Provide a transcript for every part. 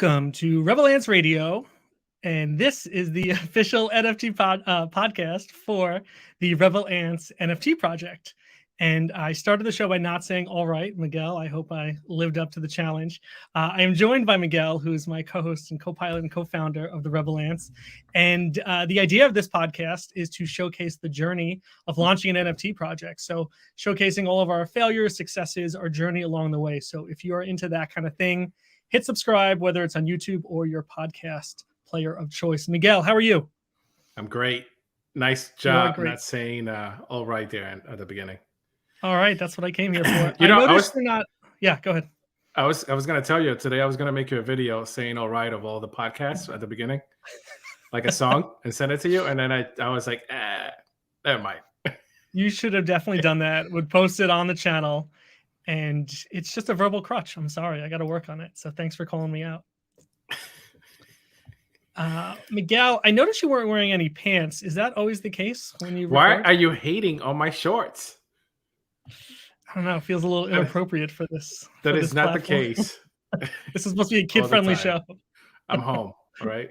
Welcome to Rebel Ants Radio, and this is the official NFT podcast for the Rebel Ants NFT project. And I started the show by not saying all right, Miguel. I hope I lived up to the challenge. I am joined by Miguel, who is my co-host and co-pilot and co-founder of the Rebel Ants. And the idea of this podcast is to showcase the journey of launching an NFT project. So showcasing all of our failures, successes, our journey along the way. So if you are into that kind of thing, hit subscribe, whether it's on YouTube or your podcast player of choice. Miguel, how are you? I'm great. Nice job not saying all right there at the beginning. All right, that's what I came here for. Yeah, go ahead. I was going to tell you today, I was going to make you a video saying all right of all the podcasts at the beginning, like a song, and send it to you. And then I was like, never mind. You should have definitely done that. Would post it on the channel. And it's just a verbal crutch. I'm sorry. I got to work on it. So thanks for calling me out. Miguel, I noticed you weren't wearing any pants. Is that always the case when you record? Why are you hating on my shorts? I don't know. It feels a little inappropriate for this. That is not the case. This is supposed to be a kid-friendly show. I'm home, all right?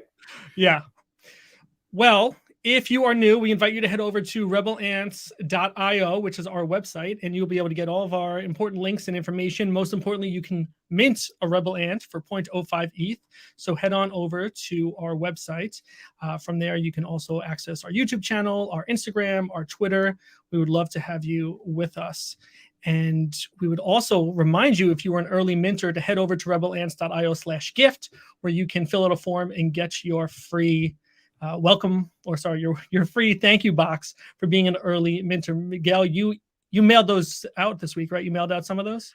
Yeah. Well, if you are new, we invite you to head over to rebelants.io, which is our website, and you'll be able to get all of our important links and information. Most importantly, you can mint a Rebel Ant for 0.05 ETH. So head on over to our website. From there, you can also access our YouTube channel, our Instagram, our Twitter. We would love to have you with us. And we would also remind you, if you were an early minter, to head over to rebelants.io/gift, where you can fill out a form and get your free your free thank you box for being an early minter. Miguel, you mailed those out this week, right? You mailed out some of those?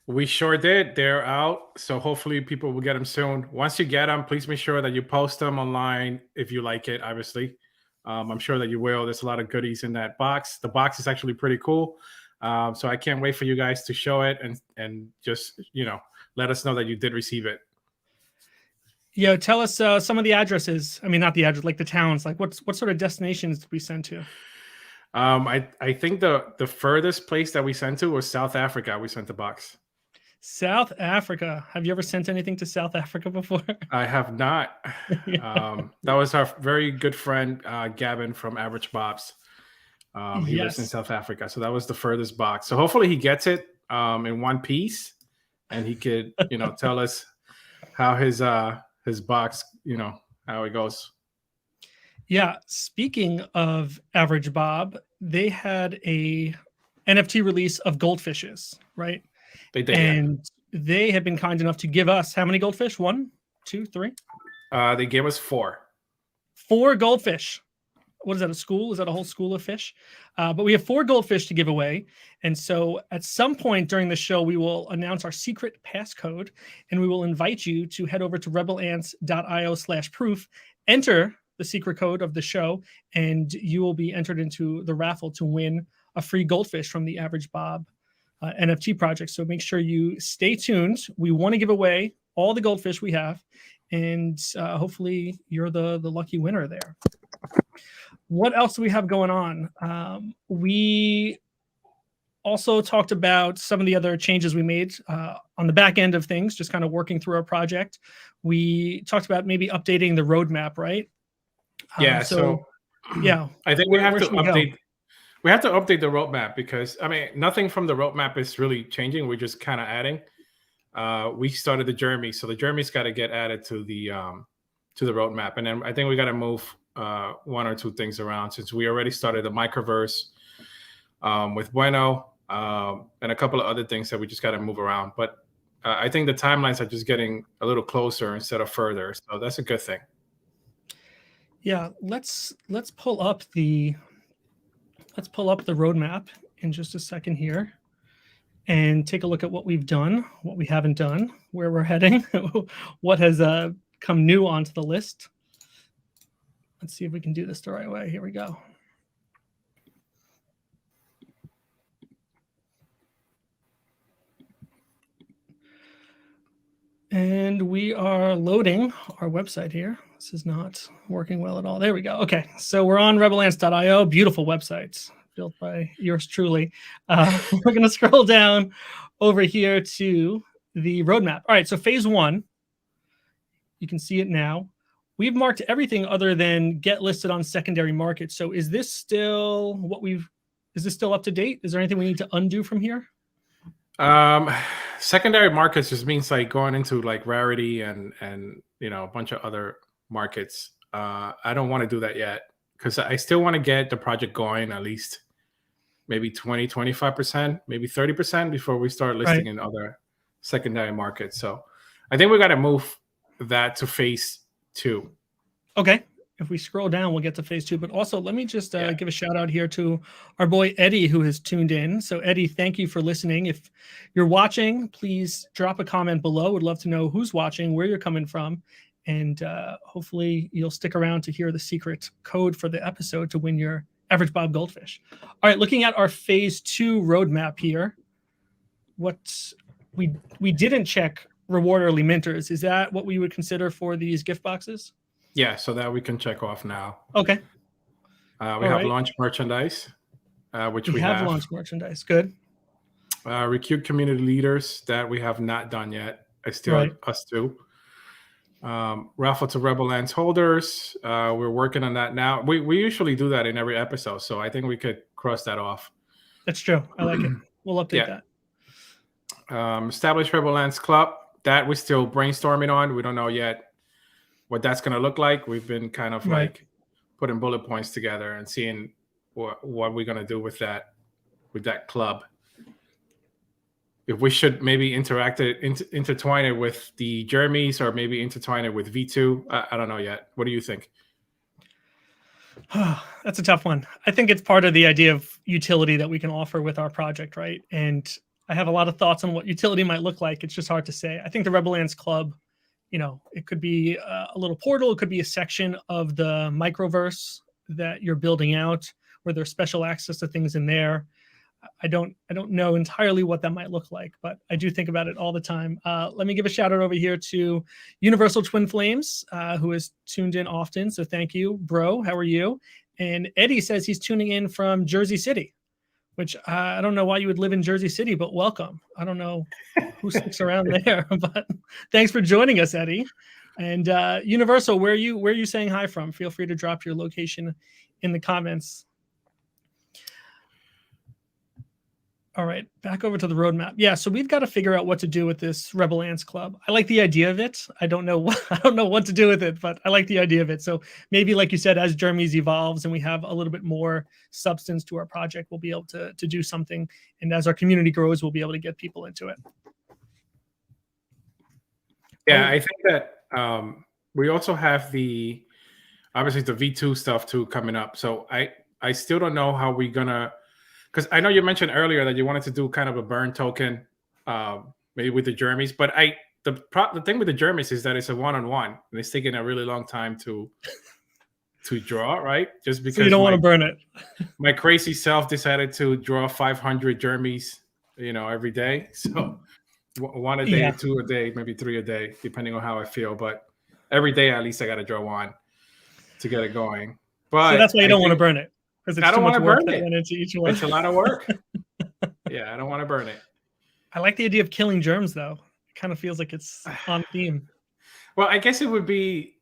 We sure did. They're out. So hopefully people will get them soon. Once you get them, please make sure that you post them online if you like it, obviously. I'm sure that you will. There's a lot of goodies in that box. The box is actually pretty cool. So I can't wait for you guys to show it and just, let us know that you did receive it. Yeah, tell us some of the addresses. I mean, not the address, like the towns. Like what sort of destinations did we send to? I think the furthest place that we sent to was South Africa. We sent the box. South Africa. Have you ever sent anything to South Africa before? I have not. Yeah. That was our very good friend, Gavin from Average Bobs. He lives in South Africa. So that was the furthest box. So hopefully he gets it in one piece and he could, tell us how his box, how it goes. Yeah. Speaking of Average Bob, they had a NFT release of goldfishes, right? They did. And they have been kind enough to give us how many goldfish? 1, 2, 3? They gave us 4. 4 goldfish. What is that, a school? Is that a whole school of fish? But we have 4 goldfish to give away. And so at some point during the show, we will announce our secret passcode, and we will invite you to head over to rebelants.io/proof, enter the secret code of the show, and you will be entered into the raffle to win a free goldfish from the Average Bob NFT project. So make sure you stay tuned. We want to give away all the goldfish we have, and hopefully you're the lucky winner there. What else do we have going on? We also talked about some of the other changes we made on the back end of things, just kind of working through our project. We talked about maybe updating the roadmap, right? Yeah. I think we have to update. We have to update the roadmap because nothing from the roadmap is really changing. We're just kind of adding. We started the journey, so the journey's got to get added to the roadmap, and then I think we got to move 1 or 2 things around since we already started the microverse with Bueno and a couple of other things that we just got to move around. But I think the timelines are just getting a little closer instead of further, so that's a good thing. Yeah, let's pull up the roadmap in just a second here and take a look at what we've done, what we haven't done, where we're heading, what has come new onto the list. Let's see if we can do this the right way. Here we go. And we are loading our website here. This is not working well at all. There we go. Okay, so we're on rebelants.io. Beautiful website built by yours truly. We're going to scroll down over here to the roadmap. All right, so phase 1 You can see it now. We've marked everything other than get listed on secondary market. So is this still is this still up to date? Is there anything we need to undo from here? Secondary markets just means like going into like rarity and a bunch of other markets. I don't want to do that yet because I still want to get the project going at least maybe 20, 25%, maybe 30% before we start listing in other secondary markets. So I think we got to move that to phase 2. Okay. If we scroll down, we'll get to phase 2. But also, let me just give a shout out here to our boy Eddie, who has tuned in. So Eddie, thank you for listening. If you're watching, please drop a comment below. Would love to know who's watching, where you're coming from. And hopefully you'll stick around to hear the secret code for the episode to win your Average Bob Goldfish. All right, looking at our phase 2 roadmap here, what we didn't check reward early minters. Is that what we would consider for these gift boxes? Yeah, so that we can check off now. Okay. We have launch merchandise, which we have. Launch merchandise. Good. Recruit community leaders that we have not done yet. I still us too. Raffle to Rebel Ants holders. We're working on that now. We usually do that in every episode, so I think we could cross that off. That's true. I like it. We'll update that. Establish Rebel Ants Club. That we're still brainstorming on. We don't know yet what that's going to look like. We've been kind of like putting bullet points together and seeing what we're going to do with that club. If we should maybe intertwine it with the Jeremys or maybe intertwine it with V2. I don't know yet. What do you think? That's a tough one. I think it's part of the idea of utility that we can offer with our project, right? And I have a lot of thoughts on what utility might look like. It's just hard to say. I think the Rebel Ants Club, it could be a little portal. It could be a section of the microverse that you're building out where there's special access to things in there. I don't know entirely what that might look like, but I do think about it all the time. Let me give a shout out over here to Universal Twin Flames, who is tuned in often. So thank you, bro. How are you? And Eddie says he's tuning in from Jersey City, which I don't know why you would live in Jersey City, but welcome. I don't know who sticks around there, but thanks for joining us, Eddie. And Universal, where are you saying hi from? Feel free to drop your location in the comments. All right, back over to the roadmap. Yeah, so we've got to figure out what to do with this Rebel Ants Club. I like the idea of it. I don't know what to do with it, but I like the idea of it. So maybe, like you said, as Jeremy's evolves and we have a little bit more substance to our project, we'll be able to do something. And as our community grows, we'll be able to get people into it. Yeah, I think that we also have obviously the V2 stuff too coming up. So I still don't know how we're gonna. Because I know you mentioned earlier that you wanted to do kind of a burn token, maybe with the Jeremys. But the thing with the Jeremys is that it's a one-on-one, and it's taking a really long time to draw, right? Just because so you don't want to burn it. My crazy self decided to draw 500 Jeremys, every day. So one a day, 2 a day, maybe 3 a day, depending on how I feel. But every day, at least I got to draw one to get it going. But so that's why you don't want to burn it. I don't want to burn it. It's a lot of work. Yeah, I don't want to burn it. I like the idea of killing germs, though. It kind of feels like it's on theme. Well, I guess it would be,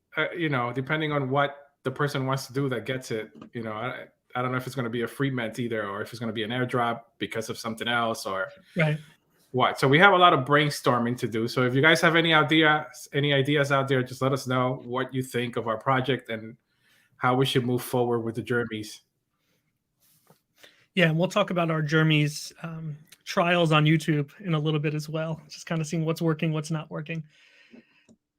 depending on what the person wants to do that gets it. I don't know if it's going to be a free mint either, or if it's going to be an airdrop because of something else, or what. So we have a lot of brainstorming to do. So if you guys have any ideas out there, just let us know what you think of our project and how we should move forward with the Jeremys. Yeah, and we'll talk about our Jeremy's trials on YouTube in a little bit as well. Just kind of seeing what's working, what's not working.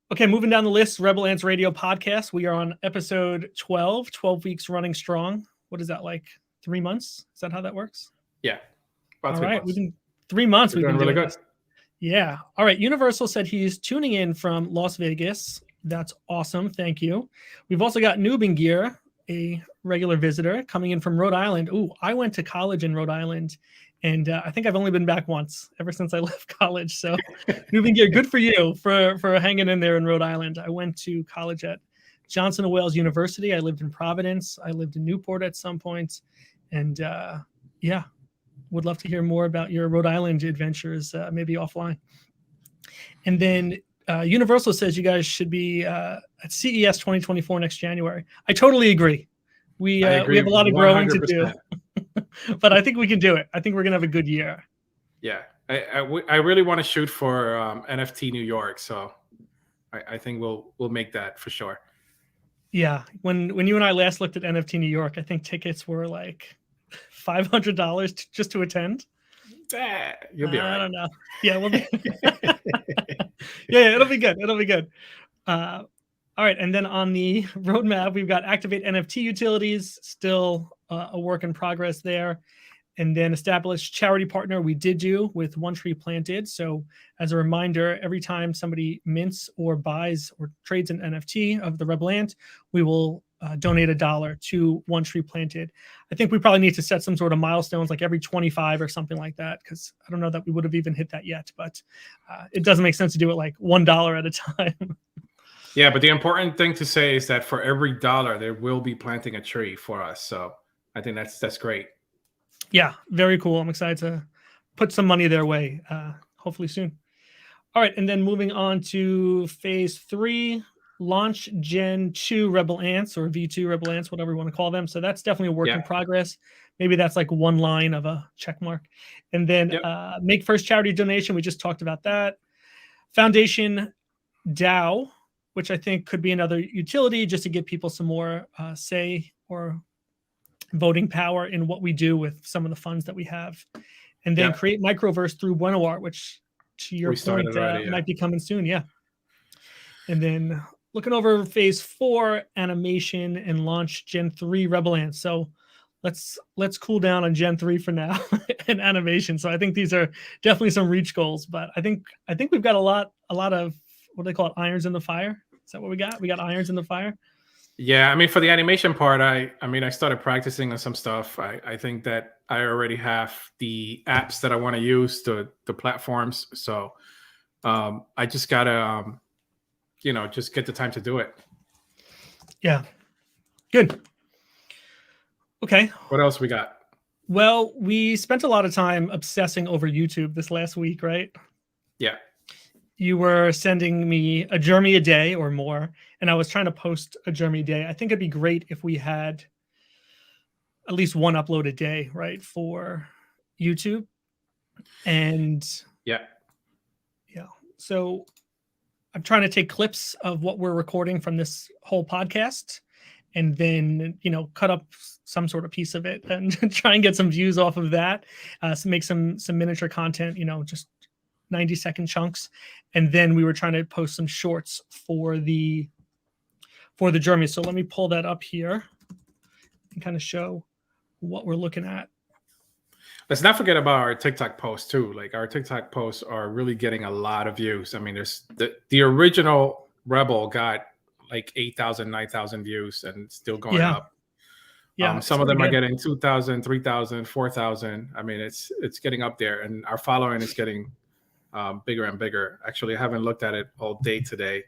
Okay, moving down the list, Rebel Ants Radio Podcast. We are on episode 12 weeks running strong. What is that, like 3 months? Is that how that works? Yeah, about 3 months. We've been 3 months. We've been really good. Yeah. All right, Universal said he's tuning in from Las Vegas. That's awesome. Thank you. We've also got Noob in Gear, a regular visitor coming in from Rhode Island. Ooh, I went to college in Rhode Island, and I think I've only been back once ever since I left college. So moving gear, good for you for hanging in there in Rhode Island. I went to college at Johnson & Wales University. I lived in Providence. I lived in Newport at some point. And would love to hear more about your Rhode Island adventures, maybe offline. And then Universal says you guys should be at CES 2024 next January. I totally agree. We have a lot of 100%. Growing to do, but I think we can do it. I think we're gonna have a good year. Yeah, I really want to shoot for NFT New York, so I think we'll make that for sure. Yeah, when you and I last looked at NFT New York, I think tickets were like $500 just to attend. You'll be all right. I don't know. Yeah, we'll be. yeah, it'll be good. It'll be good. All right, and then on the roadmap, we've got activate NFT utilities, still a work in progress there. And then establish charity partner we did do with One Tree Planted. So as a reminder, every time somebody mints or buys or trades an NFT of the Rebel Ant, we will donate $1 to One Tree Planted. I think we probably need to set some sort of milestones, like every 25 or something like that, because I don't know that we would have even hit that yet, but it doesn't make sense to do it like $1 at a time. Yeah, but the important thing to say is that for every $1, there will be planting a tree for us. So I think that's great. Yeah, very cool. I'm excited to put some money their way, hopefully soon. All right, and then moving on to phase 3, launch Gen 2 Rebel Ants or V2 Rebel Ants, whatever you want to call them. So that's definitely a work in progress. Maybe that's like one line of a check mark. And then make first charity donation. We just talked about that. Foundation DAO, which I think could be another utility just to give people some more say or voting power in what we do with some of the funds that we have. And then create microverse through Bueno Art, which to your point might be coming soon. Yeah. And then looking over phase 4, animation, and launch Gen 3 Rebel Ants. So let's cool down on Gen 3 for now and animation. So I think these are definitely some reach goals, but I think we've got a lot of, what do they call it? Irons in the fire. Is that what we got? We got irons in the fire. Yeah, I mean, for the animation part, I started practicing on some stuff. I think that I already have the apps that I want to use, the platforms. So I just gotta, just get the time to do it. Yeah, good. Okay. What else we got? Well, we spent a lot of time obsessing over YouTube this last week, right? Yeah. You were sending me a Jeremy a day or more, and I was trying to post a Jeremy a day. I think it'd be great if we had at least one upload a day, right, for YouTube. And yeah. So I'm trying to take clips of what we're recording from this whole podcast and then, cut up some sort of piece of it and try and get some views off of that. So make some miniature content, just 90-second chunks. And then we were trying to post some shorts for the Jeremy. So let me pull that up here and kind of show what we're looking at. Let's not forget about our TikTok posts too. Like our TikTok posts are really getting a lot of views. I mean, there's the original Rebel got like 8,000, 9,000 views and still going up. Yeah, some of them are getting 2,000, 3,000, 4,000. I mean, it's getting up there, and our following is getting bigger and bigger. Actually, I haven't looked at it all day today.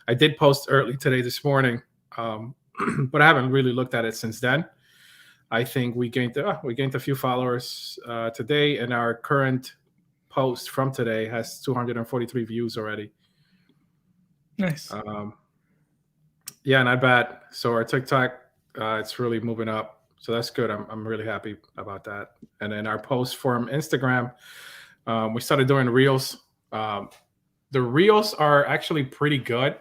I did post early today this morning, but I haven't really looked at it since then. I think we gained a few followers today, and our current post from today has 243 views already. Nice. Yeah, not bad. So our TikTok, it's really moving up. So that's good. I'm really happy about that. And then our post from Instagram, we started doing Reels. The Reels are actually pretty good.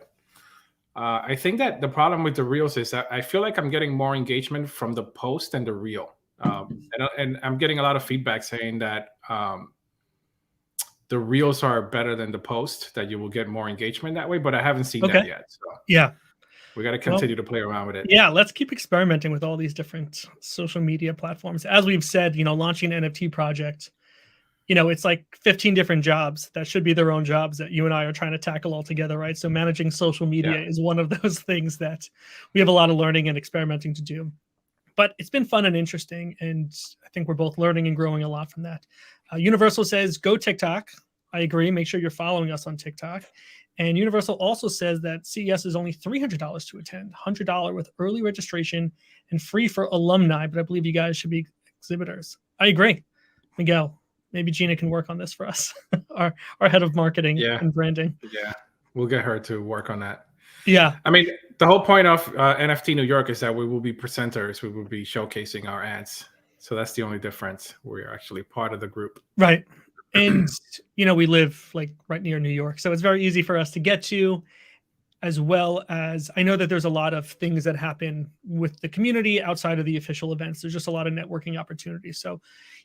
I think that the problem with the Reels is that I feel like I'm getting more engagement from the post than the Reel. And I'm getting a lot of feedback saying that the Reels are better than the post, that you will get more engagement that way, but I haven't seen that yet. So yeah, we got to continue to play around with it. Yeah, let's keep experimenting with all these different social media platforms. As we've said, launching an NFT project, it's like 15 different jobs that should be their own jobs that you and I are trying to tackle all together, right? So managing social media is one of those things that we have a lot of learning and experimenting to do. But it's been fun and interesting, and I think we're both learning and growing a lot from that. Universal says, go TikTok. I agree. Make sure you're following us on TikTok. And Universal also says that CES is only $300 to attend, $100 with early registration and free for alumni, but I believe you guys should be exhibitors. I agree. Miguel, maybe Gina can work on this for us, our head of marketing and branding. Yeah. We'll get her to work on that. Yeah. I mean, the whole point of NFT New York is that we will be presenters. We will be showcasing our ants. So that's the only difference. We're actually part of the group. Right. And, we live like right near New York. So it's very easy for us to get to, as well as I know that there's a lot of things that happen with the community outside of the official events. There's just a lot of networking opportunities. So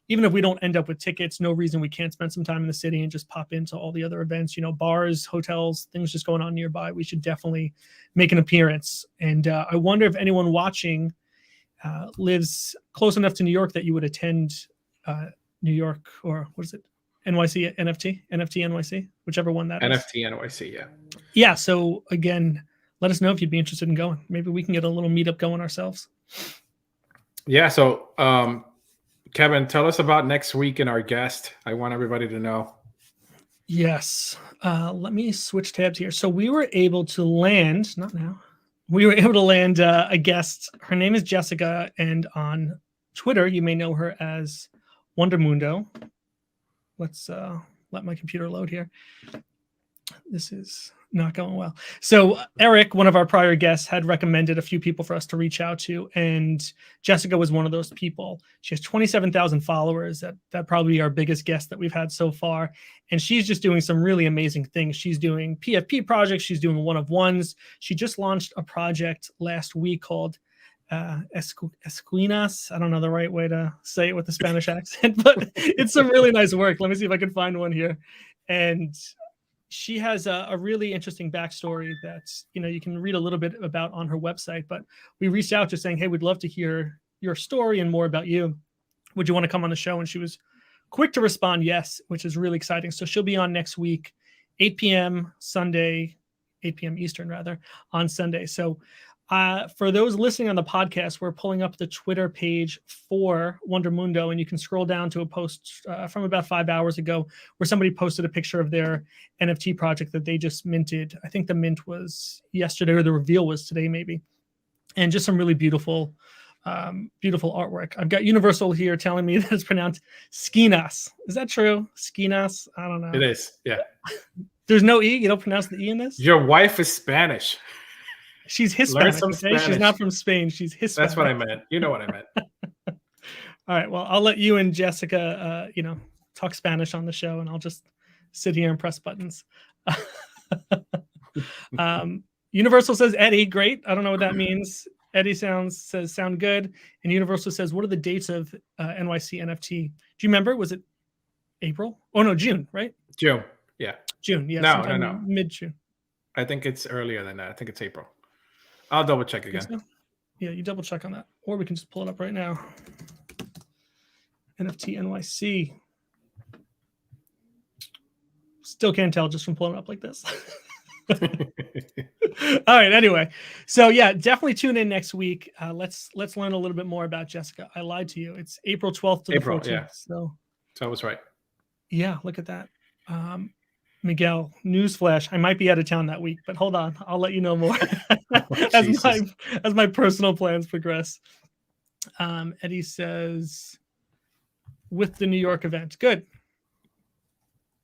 even if we don't end up with tickets, no reason we can't spend some time in the city and just pop into all the other events, bars, hotels, things just going on nearby. We should definitely make an appearance. And I wonder if anyone watching lives close enough to New York that you would attend New York, or what is it? NFT NYC, whichever one that is. NFT NYC, yeah. Yeah. So again, let us know if you'd be interested in going. Maybe we can get a little meetup going ourselves. Yeah. So, Kevin, tell us about next week and our guest. I want everybody to know. Yes. Let me switch tabs here. So we were able to land, not now. We were able to land a guest. Her name is Jessica, and on Twitter, you may know her as Wondermundo. Let's let my computer load here. This is not going well. So Eric, one of our prior guests, had recommended a few people for us to reach out to, and Jessica was one of those people. She has 27,000 followers. That probably be our biggest guest that we've had so far. And she's just doing some really amazing things. She's doing PFP projects. She's doing one-of-ones. She just launched a project last week called Esquinas. I don't know the right way to say it with the Spanish accent, but it's some really nice work. Let me see if I can find one here. And she has a really interesting backstory that you can read a little bit about on her website. But we reached out just saying, hey, we'd love to hear your story and more about you. Would you want to come on the show? And she was quick to respond yes, which is really exciting. So she'll be on next week, 8 p.m. Sunday, 8 p.m. Eastern rather, on Sunday. So for those listening on the podcast, we're pulling up the Twitter page for Wondermundo, and you can scroll down to a post from about 5 hours ago where somebody posted a picture of their NFT project that they just minted. I think the mint was yesterday, or the reveal was today, maybe. And just some really beautiful artwork. I've got Universal here telling me that it's pronounced Skinas. Is that true? Skinas? I don't know. It is, yeah. There's no E? You don't pronounce the E in this? Your wife is Spanish. She's Hispanic. Okay? She's not from Spain. She's Hispanic. That's what I meant. You know what I meant. All right. Well, I'll let you and Jessica, talk Spanish on the show, and I'll just sit here and press buttons. Universal says Eddie, great. I don't know what that means. Eddie says sound good. And Universal says, what are the dates of NYC NFT? Do you remember? Was it April? Oh no, June, right? June. Yeah. June. Yeah. No. Mid-June. I think it's earlier than that. I think it's April. I'll double check again. So? Yeah, you double check on that. Or we can just pull it up right now. NFT NYC. Still can't tell just from pulling it up like this. All right. Anyway, so yeah, definitely tune in next week. Let's learn a little bit more about Jessica. I lied to you. It's April 12th to the 14th. Yeah. So I was right. Yeah, look at that. Miguel, newsflash, I might be out of town that week, but hold on. I'll let you know more as my personal plans progress. Eddie says, with the New York event. Good.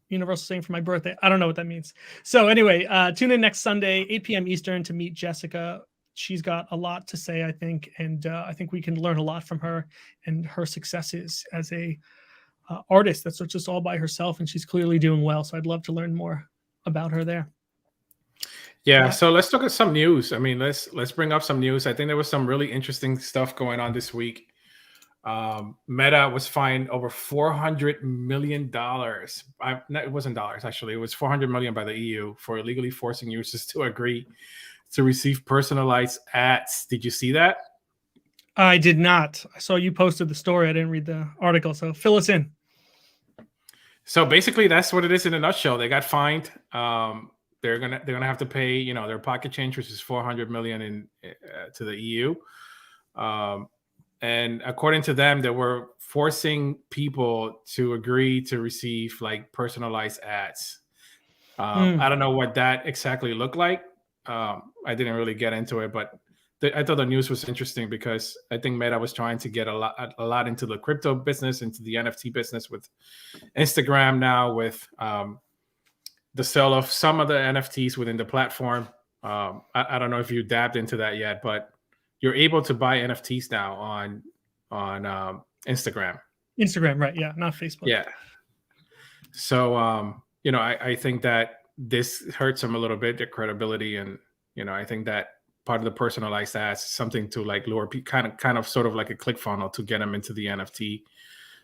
Universal saying for my birthday. I don't know what that means. So anyway, tune in next Sunday, 8 p.m. Eastern, to meet Jessica. She's got a lot to say, I think, and I think we can learn a lot from her and her successes as a artist that's just all by herself, and she's clearly doing well. So I'd love to learn more about her there. Yeah, so let's look at some news. I mean, let's bring up some news. I think there was some really interesting stuff going on this week. Meta was fined over $400 million. It wasn't dollars, actually. It was $400 million by the EU for illegally forcing users to agree to receive personalized ads. Did you see that? I did not. I saw you posted the story. I didn't read the article, so fill us in. So basically, that's what it is in a nutshell. They got fined. They're gonna have to pay, their pocket change, which is $400 million to the EU. And according to them, they were forcing people to agree to receive like personalized ads. I don't know what that exactly looked like. I didn't really get into it, but I thought the news was interesting because I think Meta was trying to get a lot into the crypto business, into the NFT business with Instagram now, with the sale of some of the NFTs within the platform. I don't know if you dabbed into that yet, but you're able to buy NFTs now on Instagram. Instagram, right? Yeah, not Facebook. Yeah. So I think that this hurts them a little bit, their credibility, and I think that part of the personalized ads is something to like lure kind of sort of like a click funnel to get them into the NFT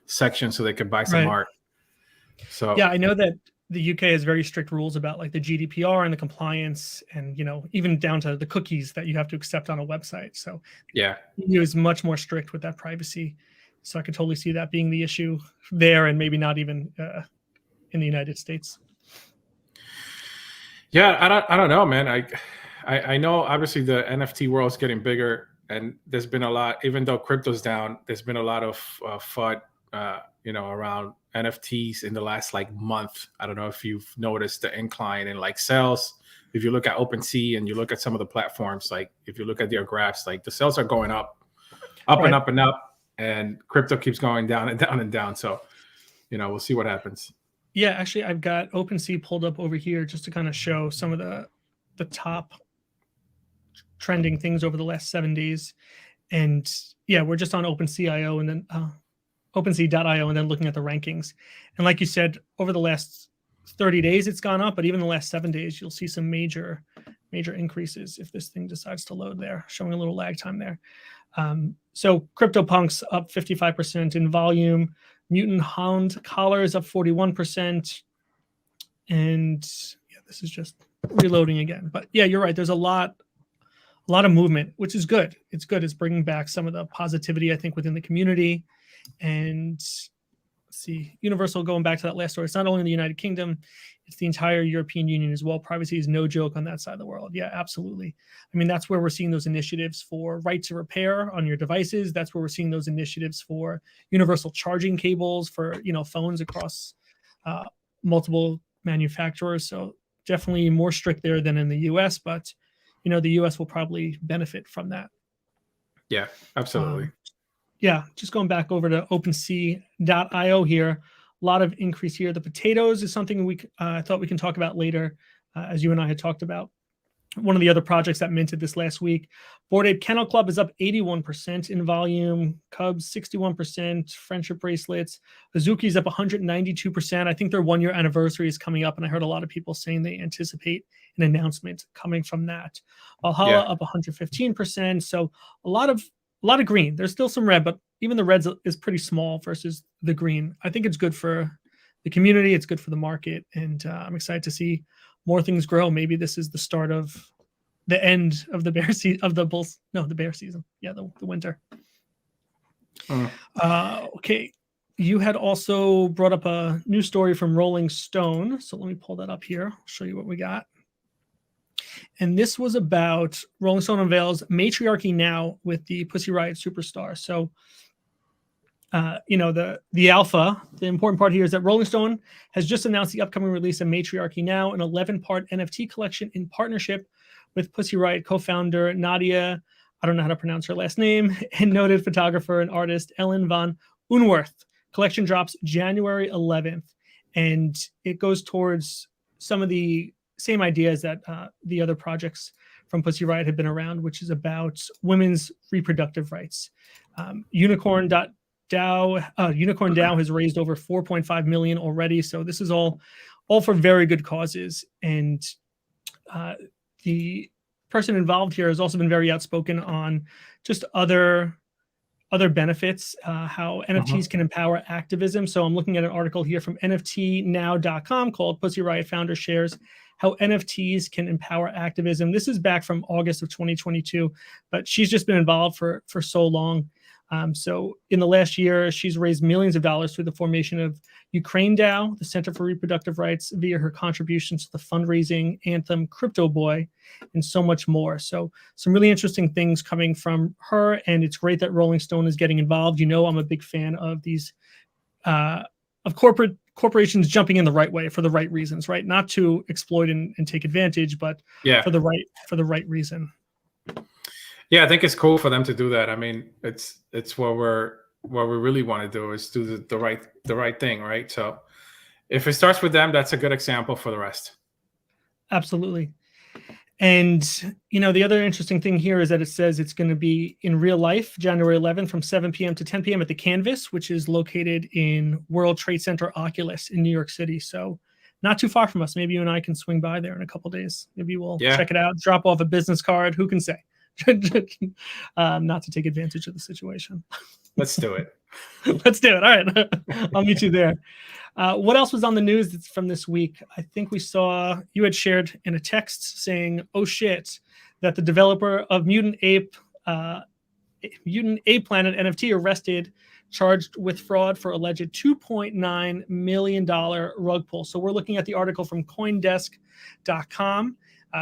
section so they can buy some art. So yeah, I know that the UK has very strict rules about like the GDPR and the compliance, and even down to the cookies that you have to accept on a website. So yeah, EU is much more strict with that privacy. So I could totally see that being the issue there, and maybe not even in the United States. Yeah, I don't know, man. I know obviously the NFT world is getting bigger, and there's been a lot, even though crypto's down, there's been a lot of FUD, around NFTs in the last like month. I don't know if you've noticed the incline in like sales. If you look at OpenSea and you look at some of the platforms, like if you look at their graphs, like the sales are going up and up and up, and crypto keeps going down and down and down. So, we'll see what happens. Yeah, actually, I've got OpenSea pulled up over here just to kind of show some of the top trending things over the last 7 days. And yeah, we're just on OpenSea.io and then OpenSea.io and then looking at the rankings. And like you said, over the last 30 days, it's gone up, but even the last 7 days, you'll see some major increases if this thing decides to load there, showing a little lag time there. So CryptoPunks up 55% in volume. Mutant Hound Collars up 41%. And yeah, this is just reloading again. But yeah, you're right. There's a lot of movement, which is good. It's good. It's bringing back some of the positivity, I think, within the community. And let's see, Universal, going back to that last story, it's not only in the United Kingdom, it's the entire European Union as well. Privacy is no joke on that side of the world. Yeah, absolutely. I mean, that's where we're seeing those initiatives for right to repair on your devices. That's where we're seeing those initiatives for universal charging cables for, phones across multiple manufacturers. So definitely more strict there than in the US, but, the US will probably benefit from that. Yeah, absolutely. Yeah, just going back over to OpenSea.io here, a lot of increase here. The potatoes is something I thought we can talk about later, as you and I had talked about. One of the other projects that minted this last week, Bored Ape Kennel Club is up 81% in volume, Cubs 61%, Friendship Bracelets, Azuki's up 192%. I think their 1 year anniversary is coming up, and I heard a lot of people saying they anticipate an announcement coming from that. Valhalla up 115%. So a lot of green. There's still some red, but even the red is pretty small versus the green. I think it's good for the community. It's good for the market. And I'm excited to see more things grow. Maybe this is the start of the end of the bear season, of the bulls. No, the bear season. Yeah, the winter. Okay. You had also brought up a new story from Rolling Stone. So let me pull that up here. I'll show you what we got. And this was about Rolling Stone unveils Matriarchy Now with the Pussy Riot Superstar. So, the alpha, the important part here is that Rolling Stone has just announced the upcoming release of Matriarchy Now, an 11-part NFT collection in partnership with Pussy Riot co-founder Nadia, I don't know how to pronounce her last name, and noted photographer and artist Ellen Van Unwerth. Collection drops January 11th, and it goes towards some of the same ideas that the other projects from Pussy Riot have been around, which is about women's reproductive rights. Unicorn DAO has raised over 4.5 million already. So this is all for very good causes. And the person involved here has also been very outspoken on just other benefits, how NFTs can empower activism. So I'm looking at an article here from nftnow.com called Pussy Riot Founder Shares How NFTs Can Empower Activism. This is back from August of 2022, but she's just been involved for so long. So in the last year, she's raised millions of dollars through the formation of Ukraine DAO, the Center for Reproductive Rights, via her contributions to the fundraising anthem Crypto Boy, and so much more. So some really interesting things coming from her, and it's great that Rolling Stone is getting involved. I'm a big fan of these, of corporations jumping in the right way for the right reasons, right? Not to exploit and take advantage, but for the right reason. Yeah, I think it's cool for them to do that. I mean, it's what we really want to do is do the right thing, right? So if it starts with them, that's a good example for the rest. Absolutely. And, the other interesting thing here is that it says it's going to be in real life, January 11th from 7 p.m. to 10 p.m. at the Canvas, which is located in World Trade Center Oculus in New York City. So not too far from us. Maybe you and I can swing by there in a couple days. Maybe we'll check it out, drop off a business card. Who can say? Not to take advantage of the situation. Let's do it. Let's do it. All right. I'll meet you there. What else was on the news that's from this week? I think we saw you had shared in a text saying, "Oh shit," that the developer of Mutant Ape Planet NFT arrested, charged with fraud for alleged $2.9 million rug pull. So we're looking at the article from CoinDesk.com.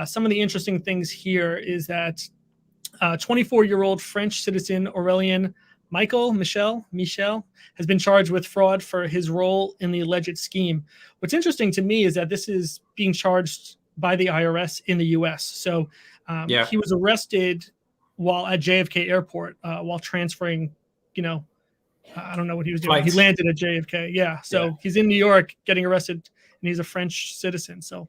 Some of the interesting things here is that 24-year-old French citizen Aurélien Michel has been charged with fraud for his role in the alleged scheme. What's interesting to me is that this is being charged by the IRS in the US. So he was arrested while at JFK Airport while transferring, I don't know what he was doing. Flights. He landed at JFK. Yeah. So he's in New York getting arrested, and he's a French citizen. So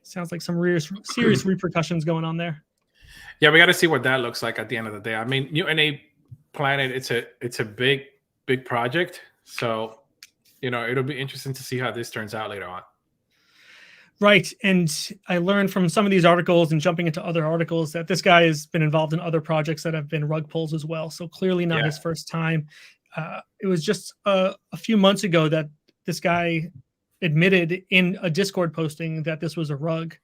sounds like some serious repercussions going on there. Yeah, we got to see what that looks like at the end of the day. I mean, Mutant Ape Planet, it's a big project, so it'll be interesting to see how this turns out later on. Right. And I learned from some of these articles and jumping into other articles that this guy has been involved in other projects that have been rug pulls as well, so clearly not his first time. It was just a few months ago that this guy admitted in a Discord posting that this was a rug.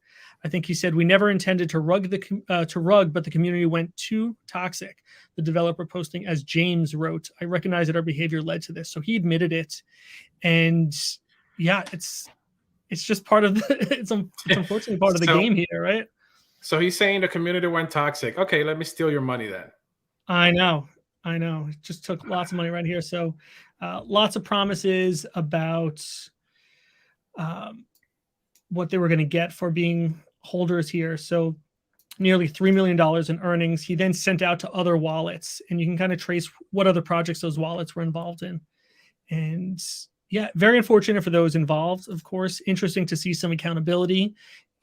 I think he said, "We never intended to rug, but the community went too toxic." The developer posting, as James wrote, "I recognize that our behavior led to this." So he admitted it, and it's just part of it's unfortunately part of the game here, right? So he's saying the community went toxic. Okay, let me steal your money then. I know. It just took lots of money right here. So lots of promises about what they were going to get for being holders here. So nearly $3 million in earnings. He then sent out to other wallets, and you can kind of trace what other projects those wallets were involved in. And very unfortunate for those involved, of course. Interesting to see some accountability.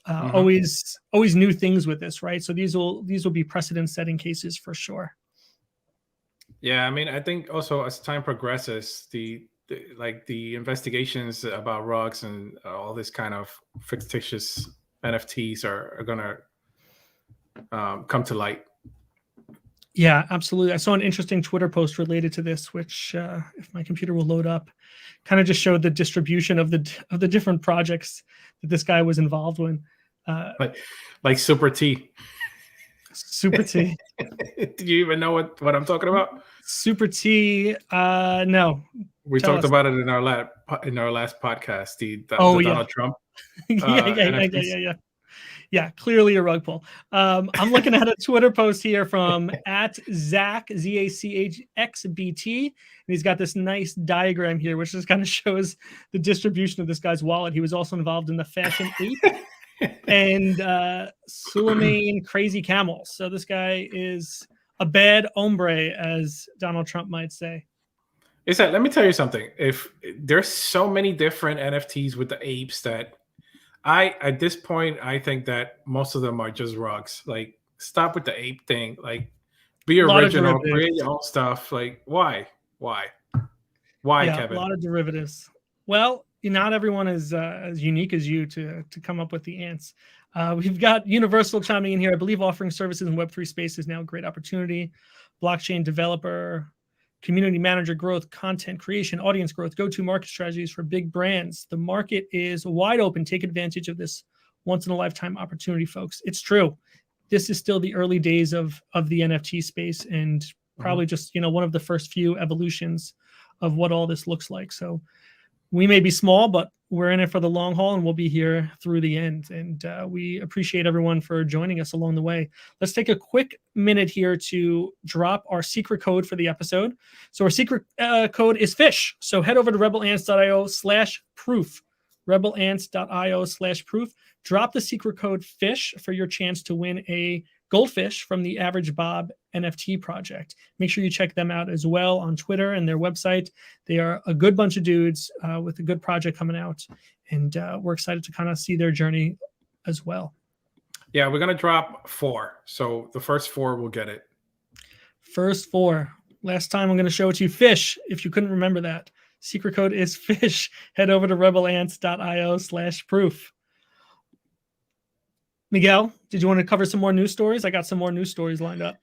Always new things with this, right? So these will be precedent-setting cases for sure. Yeah, I mean, I think also as time progresses, the investigations about rugs and all this kind of fictitious NFTs are gonna come to light. Yeah, absolutely. I saw an interesting Twitter post related to this, which, if my computer will load up, kind of just showed the distribution of the different projects that this guy was involved in. Like Super T. Super T. Do you even know what I'm talking about? Super T. No. We talked about it in our last podcast. The Donald Trump. Yeah, clearly a rug pull. I'm looking at a Twitter post here from @Zach ZACHXBT, and he's got this nice diagram here, which just kind of shows the distribution of this guy's wallet. He was also involved in the Fashion 8 and Suleiman Crazy Camel. So this guy is a bad hombre, as Donald Trump might say. Let me tell you something. If there's so many different NFTs with the apes that at this point, I think that most of them are just rugs. Like, stop with the ape thing. Like, be original, create your own stuff. Like, why, Kevin? A lot of derivatives. Well, not everyone is as unique as you to come up with the ants. We've got Universal chiming in here. I believe offering services in Web3 space is now a great opportunity. Blockchain developer, community manager growth, content creation, audience growth, go-to market strategies for big brands. The market is wide open. Take advantage of this once-in-a-lifetime opportunity, folks. It's true. This is still the early days of the NFT space, and probably just one of the first few evolutions of what all this looks like. So we may be small, but we're in it for the long haul, and we'll be here through the end. And we appreciate everyone for joining us along the way. Let's take a quick minute here to drop our secret code for the episode. So our secret code is FISH. So head over to rebelants.io/proof. rebelants.io/proof. Drop the secret code FISH for your chance to win a goldfish from the Average Bob NFT project. Make sure you check them out as well on Twitter and their website. They are a good bunch of dudes with a good project coming out, and we're excited to kind of see their journey as well. Yeah, we're going to drop 4. So the first 4 will get it. First 4. Last time I'm going to show it to you. Fish, if you couldn't remember that. Secret code is FISH. Head over to rebelants.io/proof. Miguel, did you want to cover some more news stories? I got some more news stories lined up.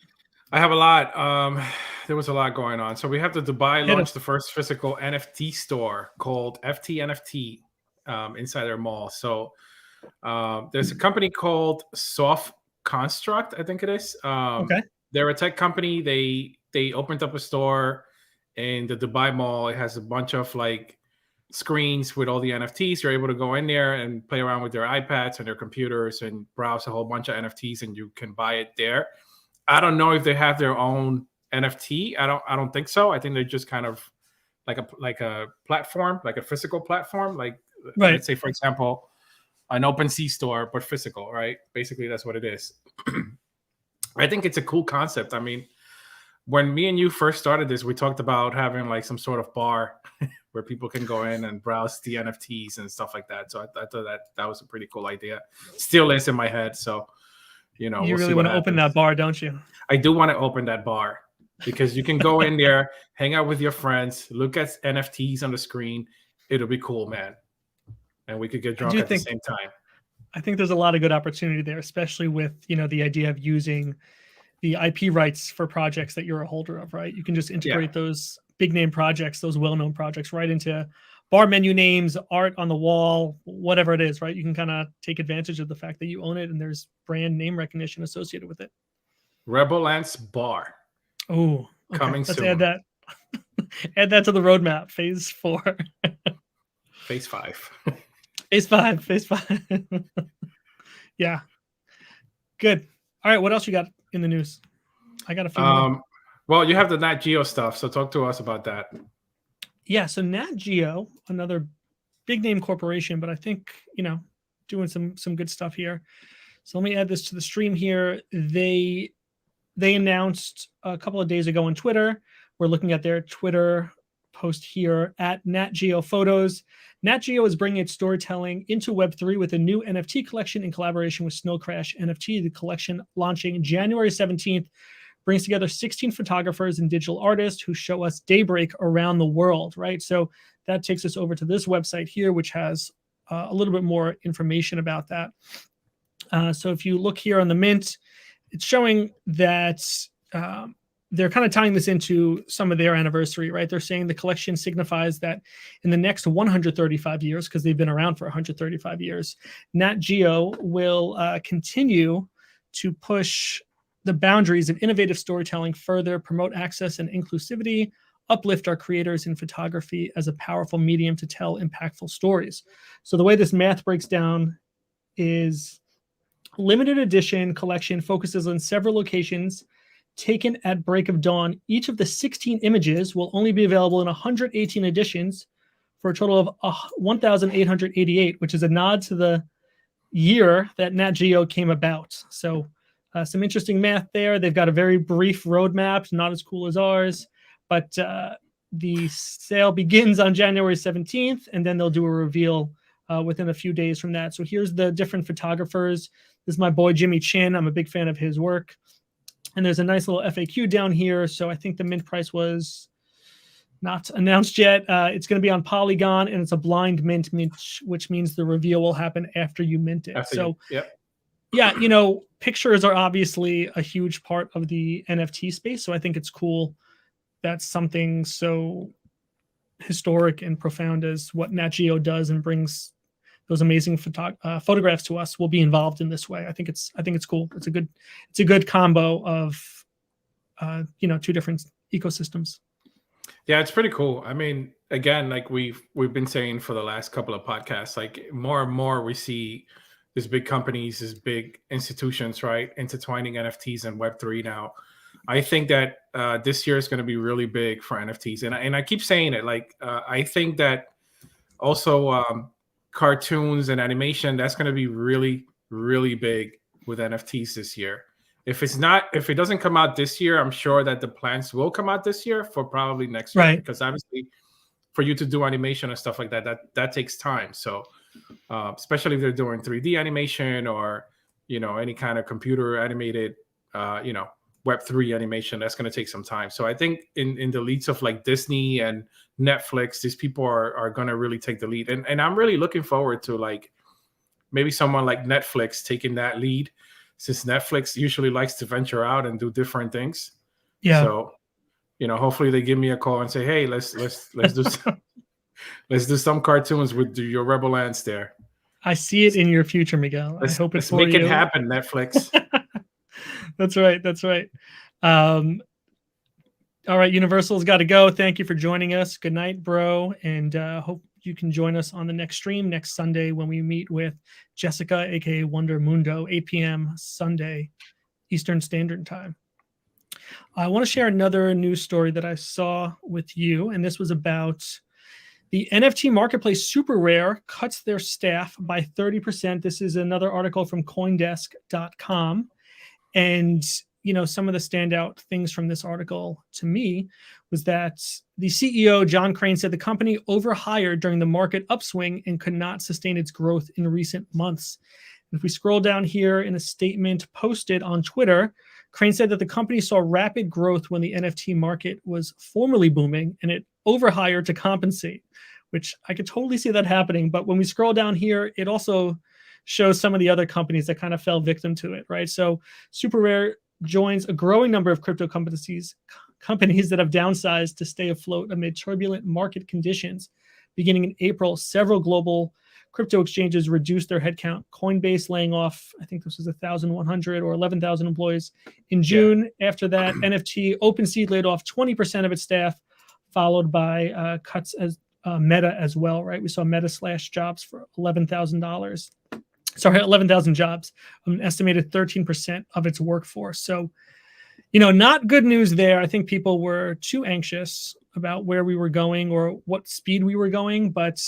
I have a lot. There was a lot going on. So we have Dubai launched the first physical NFT store called NFT inside their mall. So there's a company called Soft Construct, I think it is. Okay. They're a tech company. They opened up a store in the Dubai Mall. It has a bunch of like screens with all the NFTs. You're able to go in there and play around with their iPads and their computers and browse a whole bunch of NFTs, and you can buy it there. I don't know if they have their own NFT. I don't think so. I think they're just kind of like a platform, like a physical platform. Like let's say, for example, an OpenSea store, but physical, right? Basically, that's what it is. I think it's a cool concept. I mean, when me and you first started this, we talked about having like some sort of bar where people can go in and browse the NFTs and stuff like that. So I thought that was a pretty cool idea. Still is in my head. So, you know, you really want to open that bar, don't you? I do want to open that bar because you can go in there, hang out with your friends, look at NFTs on the screen. It'll be cool, man. And we could get drunk at the same time. I think there's a lot of good opportunity there, especially with, the idea of using the IP rights for projects that you're a holder of, right? You can just integrate those big name projects, those well-known projects right into bar menu names, art on the wall, whatever it is, right? You can kind of take advantage of the fact that you own it and there's brand name recognition associated with it. Rebel Ants Bar. Oh, okay. Coming Let's soon. add that. Add that to the roadmap. Phase 4. Phase 5. Phase 5. Yeah. Good. All right. What else you got in the news? I got a few more. Well, you have the Nat Geo stuff, so talk to us about that. Yeah, so Nat Geo, another big name corporation, but I think, doing some good stuff here. So let me add this to the stream here. They announced a couple of days ago on Twitter. We're looking at their Twitter post here at Nat Geo Photos. Nat Geo is bringing its storytelling into Web3 with a new NFT collection in collaboration with Snow Crash NFT. The collection launching January 17th brings together 16 photographers and digital artists who show us daybreak around the world, right? So that takes us over to this website here, which has a little bit more information about that. So if you look here on the Mint, it's showing that they're kind of tying this into some of their anniversary, right? They're saying the collection signifies that in the next 135 years, because they've been around for 135 years, Nat Geo will continue to push the boundaries of innovative storytelling further, promote access and inclusivity, uplift our creators in photography as a powerful medium to tell impactful stories. So the way this math breaks down is limited edition collection focuses on several locations taken at break of dawn. Each of the 16 images will only be available in 118 editions for a total of 1,888, which is a nod to the year that Nat Geo came about. So some interesting math there. They've got a very brief roadmap, not as cool as ours, but the sale begins on January 17th, and then they'll do a reveal within a few days from that. So here's the different photographers. This is my boy, Jimmy Chin. I'm a big fan of his work. And there's a nice little FAQ down here. So I think the mint price was not announced yet. It's going to be on Polygon, and it's a blind mint, which means the reveal will happen after you mint it. Yeah, pictures are obviously a huge part of the NFT space. So I think it's cool that something so historic and profound as what Nat Geo does and brings those amazing photographs to us will be involved in this way. I think it's cool. It's a good combo of two different ecosystems. Yeah, it's pretty cool. I mean, again, like we've been saying for the last couple of podcasts, like more and more we see these big companies, these big institutions, right, intertwining NFTs and Web3 now. I think that this year is going to be really big for NFTs, and I keep saying it. Like I think that also cartoons and animation, that's going to be really, really big with NFTs this year. If it doesn't come out this year, I'm sure that the plans will come out this year for probably next year, because obviously for you to do animation and stuff like that takes time. So especially if they're doing 3D animation or, any kind of computer animated, Web3 animation. That's going to take some time. So I think in the leads of like Disney and Netflix, these people are going to really take the lead. And I'm really looking forward to like maybe someone like Netflix taking that lead, since Netflix usually likes to venture out and do different things. Yeah. So, hopefully they give me a call and say, hey, let's do some, let's do some cartoons with your Rebel Ants there. I see it in your future, Miguel. I hope it's for you. Let's make it happen, Netflix. That's right. That's right. All right, Universal's got to go. Thank you for joining us. Good night, bro. And hope you can join us on the next stream next Sunday when we meet with Jessica, aka Wonder Mundo, 8 p.m. Sunday, Eastern Standard Time. I want to share another news story that I saw with you, and this was about the NFT marketplace Super Rare cuts their staff by 30%. This is another article from CoinDesk.com. And, some of the standout things from this article to me was that the CEO, John Crane, said the company overhired during the market upswing and could not sustain its growth in recent months. If we scroll down here in a statement posted on Twitter, Crane said that the company saw rapid growth when the NFT market was formerly booming and it overhired to compensate, which I could totally see that happening. But when we scroll down here, it also shows some of the other companies that kind of fell victim to it, right? So Super Rare joins a growing number of crypto companies that have downsized to stay afloat amid turbulent market conditions. Beginning in April, several global crypto exchanges reduced their headcount. Coinbase laying off, I think this was 1,100 or 11,000 employees. In June, after that, NFT OpenSea laid off 20% of its staff, followed by cuts as Meta as well, right? We saw Meta slash jobs for $11,000. Sorry, 11,000 jobs, an estimated 13% of its workforce. So, not good news there. I think people were too anxious about where we were going or what speed we were going, but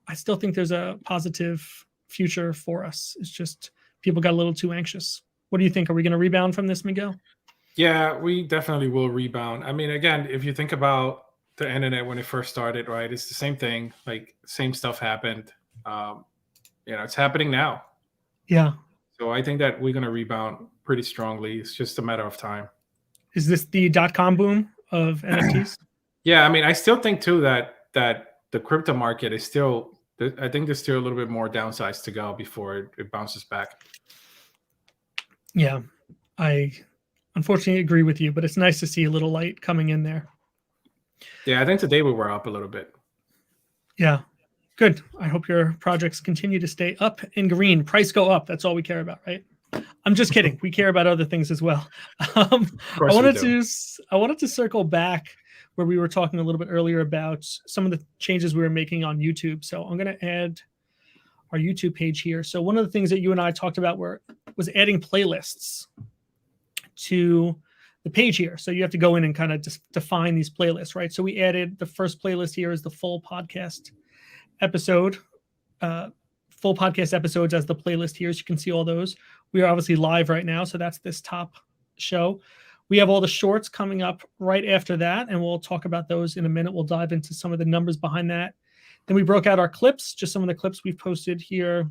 I still think there's a positive future for us. It's just people got a little too anxious. What do you think? Are we going to rebound from this, Miguel? Yeah, we definitely will rebound. I mean, again, if you think about the internet when it first started, right, it's the same thing. Like, same stuff happened. It's happening now. Yeah. So I think that we're going to rebound pretty strongly. It's just a matter of time. Is this the .com boom of NFTs? Yeah, I mean, I still think too that the crypto market is still, I think there's still a little bit more downsides to go before it bounces back. Yeah, I unfortunately agree with you, but it's nice to see a little light coming in there. Yeah, I think today we were up a little bit. Yeah, good. I hope your projects continue to stay up and green. Price go up. That's all we care about, right? I'm just kidding. We care about other things as well. I wanted to circle back where we were talking a little bit earlier about some of the changes we were making on YouTube. So I'm going to add our YouTube page here. So one of the things that you and I talked about was adding playlists to the page here. So you have to go in and kind of just define these playlists, right? So we added the first playlist here is the full podcast episode, full podcast episodes as the playlist here. So you can see all those. We are obviously live right now. So that's this top show. We have all the shorts coming up right after that, and we'll talk about those in a minute. We'll dive into some of the numbers behind that. Then we broke out our clips, just some of the clips we've posted here.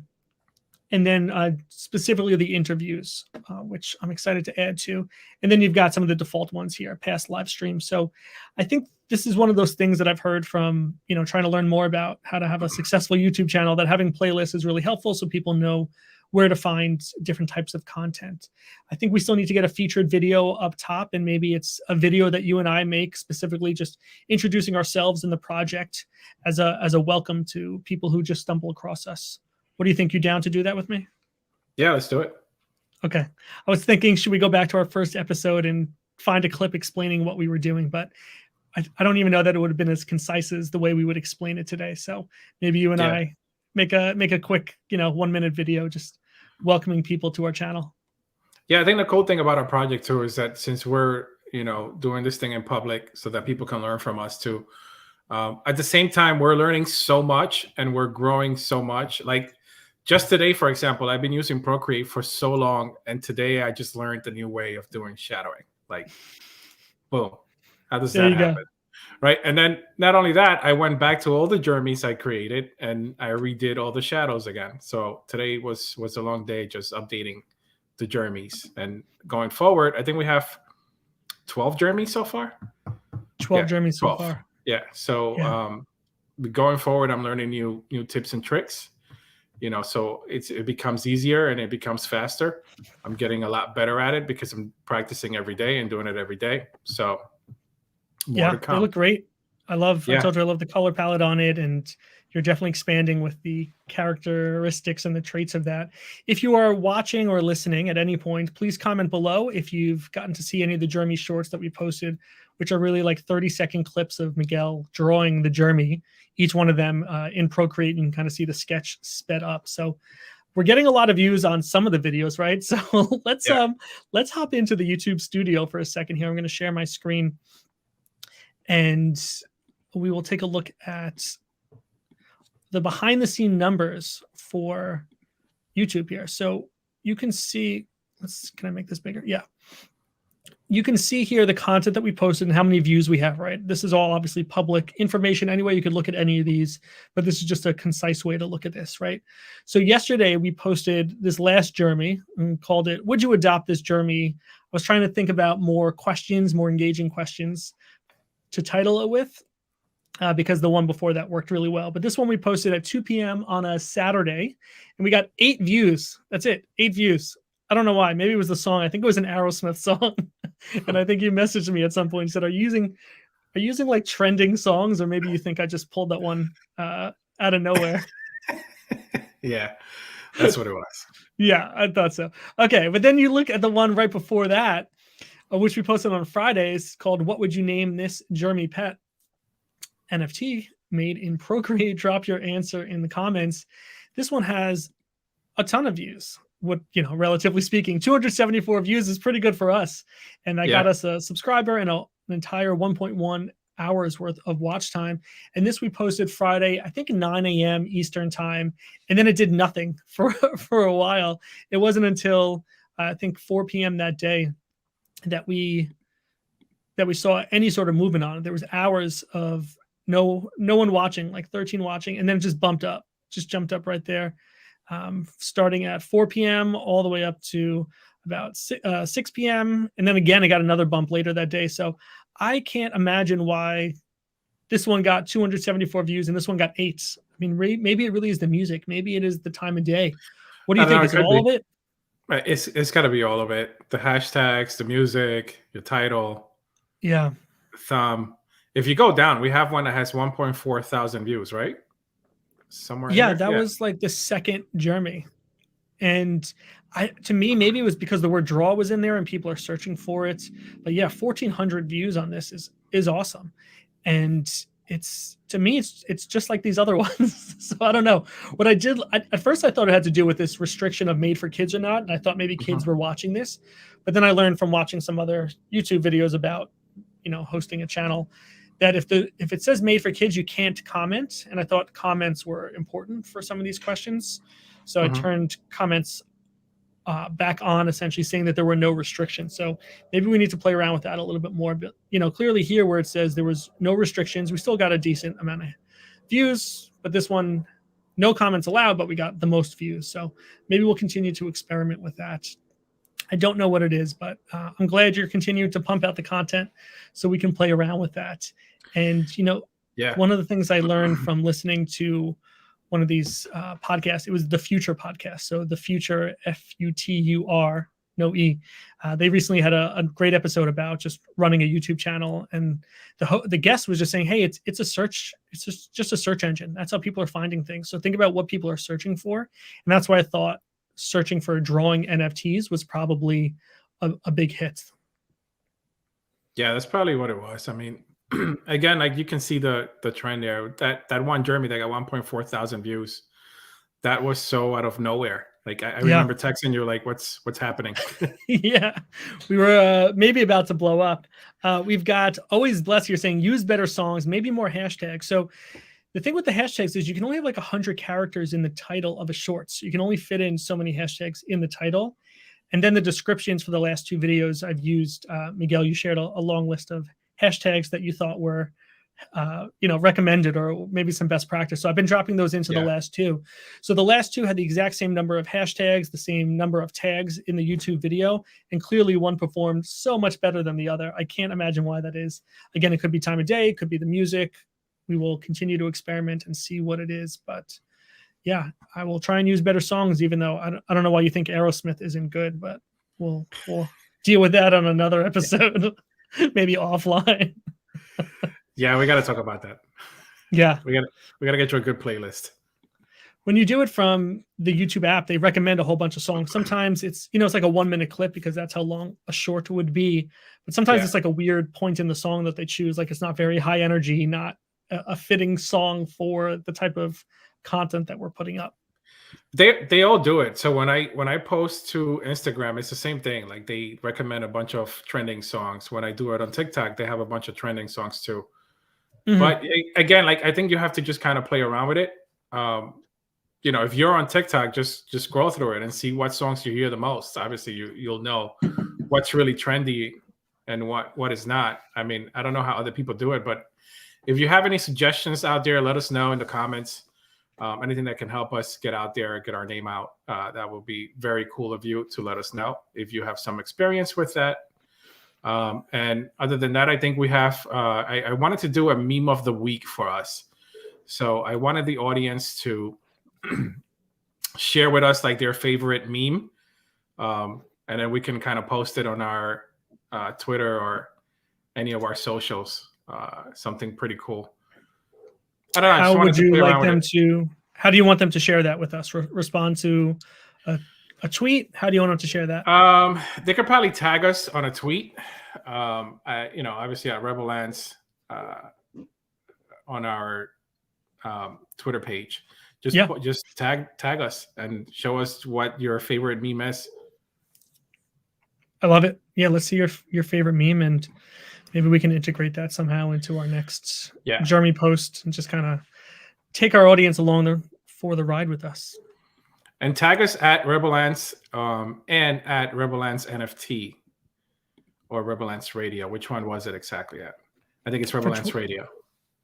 And then specifically the interviews, which I'm excited to add to. And then you've got some of the default ones here, past live streams. So I think this is one of those things that I've heard from, trying to learn more about how to have a successful YouTube channel, that having playlists is really helpful so people know where to find different types of content. I think we still need to get a featured video up top, and maybe it's a video that you and I make specifically just introducing ourselves in the project as a welcome to people who just stumble across us. What do you think? You down to do that with me? Yeah, let's do it. Okay. I was thinking, should we go back to our first episode and find a clip explaining what we were doing? But I don't even know that it would have been as concise as the way we would explain it today. So maybe you and I make a quick, 1 minute video just welcoming people to our channel. Yeah, I think the cool thing about our project too is that since we're, doing this thing in public so that people can learn from us too. At the same time, we're learning so much and we're growing so much. Like just today, for example, I've been using Procreate for so long, and today I just learned a new way of doing shadowing. Like, boom, how does that happen? Right. And then not only that, I went back to all the jerseys I created and I redid all the shadows again. So today was a long day just updating the jerseys. And going forward, I think we have 12 jerseys so far. 12 jerseys so far. Yeah. So going forward, I'm learning new tips and tricks. So it becomes easier and it becomes faster. I'm getting a lot better at it because I'm practicing every day and doing it every day. So they look great. I told you I love the color palette on it, and you're definitely expanding with the characteristics and the traits of that. If you are watching or listening at any point, please comment below if you've gotten to see any of the Jeremy shorts that we posted, which are really like 30-second clips of Miguel drawing the Jeremy, each one of them in Procreate. You can kind of see the sketch sped up. So we're getting a lot of views on some of the videos, right? So let's hop into the YouTube studio for a second here. I'm going to share my screen, and we will take a look at the behind the scene numbers for YouTube here. So you can see, can I make this bigger? Yeah. You can see here the content that we posted and how many views we have, right? This is all obviously public information anyway. You could look at any of these, but this is just a concise way to look at this, right? So yesterday we posted this last Jeremy and called it, "Would you adopt this Jeremy?" I was trying to think about more questions, more engaging questions to title it with, because the one before that worked really well. But this one we posted at 2 p.m. on a Saturday, and we got 8 views. That's it, 8 views. I don't know why. Maybe it was the song. I think it was an Aerosmith song. And I think you messaged me at some point and said, are you using like trending songs? Or maybe you think I just pulled that one out of nowhere. Yeah, that's what it was. Yeah, I thought so. Okay, but then you look at the one right before that, which we posted on Fridays, called "What Would You Name This Jeremy Pet?" NFT made in Procreate. Drop your answer in the comments. This one has a ton of views. Relatively speaking, 274 views is pretty good for us. And I got us a subscriber and an entire 1.1 hours worth of watch time. And this we posted Friday, I think 9 a.m. Eastern time. And then it did nothing for a while. It wasn't until I think 4 p.m. that day that we saw any sort of movement on it. There was hours of no one watching, like 13 watching, and then it just jumped up right there. Starting at 4 p.m. all the way up to about 6 p.m. And then again, I got another bump later that day. So I can't imagine why this one got 274 views and this one got 8. I mean, maybe it really is the music. Maybe it is the time of day. What do you think? Is it all of it? It's got to be all of it. The hashtags, the music, your title. Yeah. Thumb. If you go down, we have one that has 1.4 thousand views, right? Somewhere. Yeah, that was like the second Jeremy. And to me, maybe it was because the word draw was in there and people are searching for it. But yeah, 1,400 views on this is awesome. And to me, it's just like these other ones. So I don't know what I did. At first I thought it had to do with this restriction of made for kids or not. And I thought maybe kids were watching this, but then I learned from watching some other YouTube videos about, hosting a channel, that if it says made for kids, you can't comment. And I thought comments were important for some of these questions. So I turned comments back on, essentially saying that there were no restrictions. So maybe we need to play around with that a little bit more. But, clearly here where it says there was no restrictions, we still got a decent amount of views. But this one, no comments allowed, but we got the most views. So maybe we'll continue to experiment with that. I don't know what it is, but I'm glad you're continuing to pump out the content so we can play around with that. And, one of the things I learned from listening to one of these podcasts, it was the Future podcast. So the Future, Futur, no E. They recently had a great episode about just running a YouTube channel. And the guest was just saying, hey, it's a search. It's just a search engine. That's how people are finding things. So think about what people are searching for. And that's why I thought searching for drawing NFTs was probably a big hit. Yeah, that's probably what it was. I mean, again, like you can see the trend there. That one Jeremy that got 1.4 thousand views, that was so out of nowhere. Like I remember texting you like, what's happening? Yeah, we were maybe about to blow up. We've got Always Blessed here saying use better songs, maybe more hashtags. So the thing with the hashtags is you can only have like 100 characters in the title of a short. So you can only fit in so many hashtags in the title. And then the descriptions for the last 2 videos I've used, Miguel, you shared a long list of hashtags that you thought were recommended, or maybe some best practice. So I've been dropping those into the last two. So the last two had the exact same number of hashtags, the same number of tags in the YouTube video, and clearly one performed so much better than the other. I can't imagine why that is. Again, it could be time of day, it could be the music. We will continue to experiment and see what it is. But yeah, I will try and use better songs, even though I don't know why you think Aerosmith isn't good, but we'll deal with that on another episode, maybe offline. Yeah, we got to talk about that. Yeah, we got to get you a good playlist. When you do it from the YouTube app, they recommend a whole bunch of songs. Sometimes it's it's like a 1-minute clip because that's how long a short would be. But sometimes it's like a weird point in the song that they choose. Like it's not very high energy, not a fitting song for the type of content that we're putting up. They all do it. So when I post to Instagram, it's the same thing. Like they recommend a bunch of trending songs. When I do it on TikTok, they have a bunch of trending songs too. Mm-hmm. But again, like I think you have to just kind of play around with it. If you're on TikTok, just scroll through it and see what songs you hear the most. Obviously, you'll know what's really trendy and what is not. I mean, I don't know how other people do it, but if you have any suggestions out there, let us know in the comments. Anything that can help us get out there, get our name out, that will be very cool of you to let us know if you have some experience with that. And other than that, I think we have, I wanted to do a meme of the week for us. So I wanted the audience to share with us like their favorite meme. And then we can kind of post it on our Twitter or any of our socials, something pretty cool. I don't know. How would you like them to, how do you want them to share that with us? Respond to a tweet? How do you want them to share that? They could probably tag us on a tweet. Obviously at Rebel Ants on our Twitter page. Just tag us and show us what your favorite meme is. I love it. Yeah, let's see your favorite meme, and maybe we can integrate that somehow into our next Jeremy post and just kind of take our audience along for the ride with us. And tag us at Rebel Ants and at Rebel Ants NFT or Rebel Ants Radio. Which one was it exactly at? I think it's Rebel Ants Radio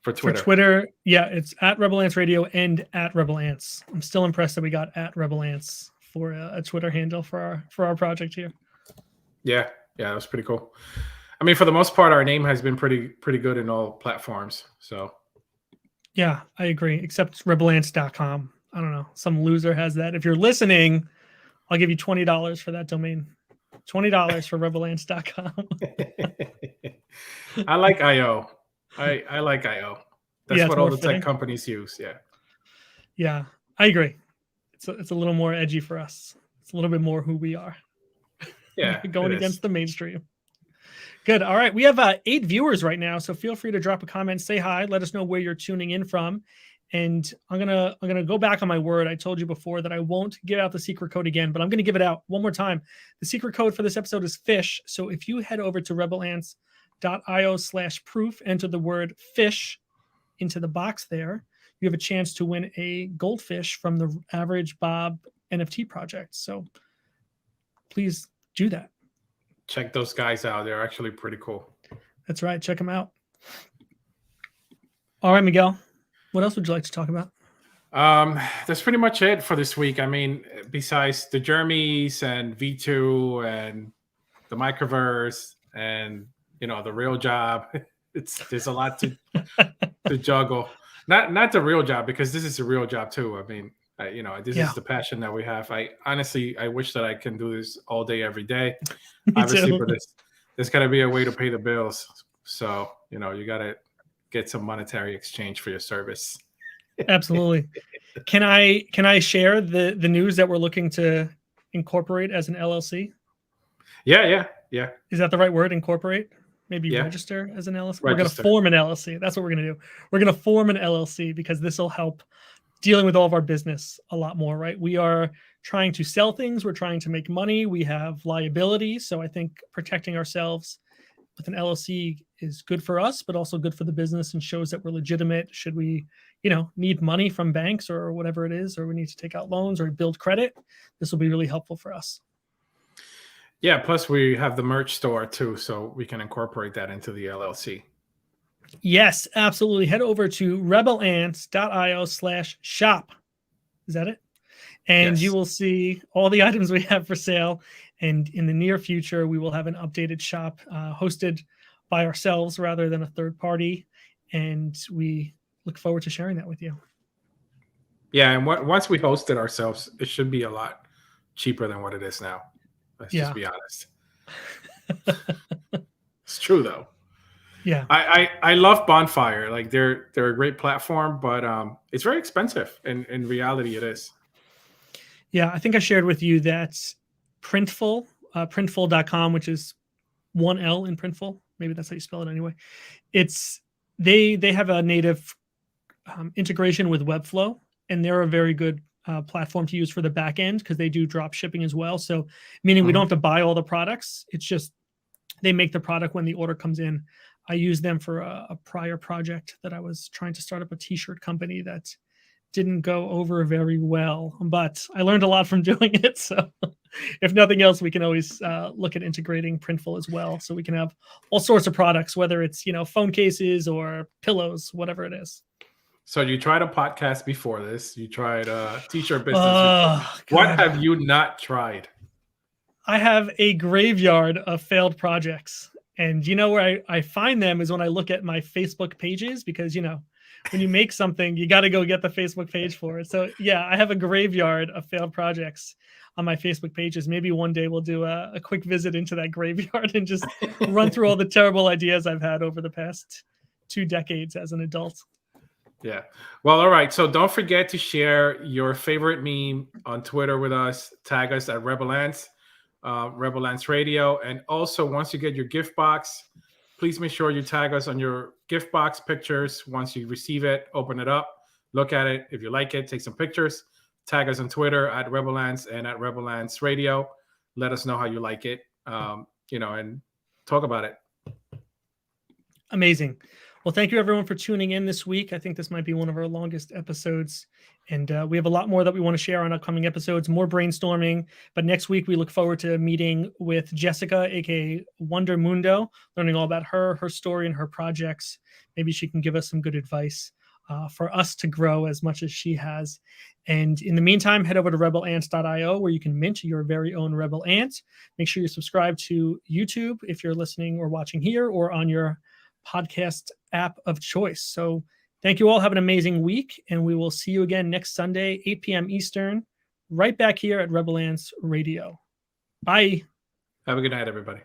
for Twitter. For Twitter, yeah, it's at Rebel Ants Radio and at Rebel Ants. I'm still impressed that we got at Rebel Ants for a Twitter handle for our project here. Yeah, that was pretty cool. I mean, for the most part, our name has been pretty good in all platforms. So, yeah, I agree. Except rebelants.com. I don't know. Some loser has that. If you're listening, I'll give you $20 for that domain. $20 for rebelants.com. I like IO. I like IO. That's what all the tech companies use. Yeah. Yeah, I agree. It's a little more edgy for us. It's a little bit more who we are. Yeah. Going against the mainstream. Good. All right. We have 8 viewers right now, so feel free to drop a comment, say hi, let us know where you're tuning in from. And I'm gonna go back on my word. I told you before that I won't give out the secret code again, but I'm gonna give it out one more time. The secret code for this episode is fish. So if you head over to rebelants.io/proof, enter the word fish into the box there, you have a chance to win a goldfish from the Average Bob NFT project. So please do that. Check those guys out. They're actually pretty cool. That's right. Check them out. All right, Miguel. What else would you like to talk about? That's pretty much it for this week. I mean, besides the Jeremys and V2 and the microverse and the real job, there's a lot to juggle. Not the real job, because this is a real job too. I mean, this is the passion that we have. I wish that I can do this all day, every day. Obviously, but there's got to be a way to pay the bills. So, you got to get some monetary exchange for your service. Absolutely. Can I share the news that we're looking to incorporate as an LLC? Yeah. Is that the right word? Incorporate? Maybe register as an LLC? We're going to form an LLC. That's what we're going to do. We're going to form an LLC because this will help dealing with all of our business a lot more, right? We are trying to sell things. We're trying to make money. We have liability. So I think protecting ourselves with an LLC is good for us, but also good for the business and shows that we're legitimate. Should we, need money from banks or whatever it is, or we need to take out loans or build credit, this will be really helpful for us. Yeah. Plus we have the merch store too, so we can incorporate that into the LLC. Yes, absolutely. Head over to rebelants.io/shop. Is that it? And you will see all the items we have for sale. And in the near future, we will have an updated shop hosted by ourselves rather than a third party. And we look forward to sharing that with you. Yeah, and once we host it ourselves, it should be a lot cheaper than what it is now. Let's just be honest. It's true though. Yeah, I love Bonfire. Like they're a great platform, but it's very expensive. In reality, it is. Yeah, I think I shared with you that Printful, printful.com, which is 1L in Printful. Maybe that's how you spell it anyway. They have a native integration with Webflow, and they're a very good platform to use for the back end because they do drop shipping as well. So meaning we don't have to buy all the products. It's just they make the product when the order comes in. I used them for a prior project that I was trying to start up a t-shirt company that didn't go over very well, but I learned a lot from doing it. So if nothing else, we can always look at integrating Printful as well. So we can have all sorts of products, whether it's, phone cases or pillows, whatever it is. So you tried a podcast before this. You tried a t-shirt business. What have you not tried? I have a graveyard of failed projects. And where I find them is when I look at my Facebook pages, because, when you make something, you got to go get the Facebook page for it. So yeah, I have a graveyard of failed projects on my Facebook pages. Maybe one day we'll do a quick visit into that graveyard and just run through all the terrible ideas I've had over the past 2 decades as an adult. Yeah. Well, all right. So don't forget to share your favorite meme on Twitter with us. Tag us at Rebel Ants, Rebel Ants Radio. And also, once you get your gift box, please make sure you tag us on your gift box pictures. Once you receive it, open it up, look at it. If you like it, take some pictures. Tag us on Twitter at Rebel Ants and at Rebel Ants Radio. Let us know how you like it, and talk about it. Amazing. Well, thank you everyone for tuning in this week. I think this might be one of our longest episodes, and we have a lot more that we want to share on upcoming episodes, more brainstorming. But next week, we look forward to meeting with Jessica, aka Wonder Mundo, learning all about her story and her projects. Maybe she can give us some good advice for us to grow as much as she has. And in the meantime, head over to rebelants.io where you can mint your very own Rebel Ant. Make sure you subscribe to YouTube if you're listening or watching here or on your podcast app of choice. So thank you all. Have an amazing week, and we will see you again next Sunday, 8 p.m. Eastern, right back here at Rebel Ants Radio. Bye. Have a good night, everybody.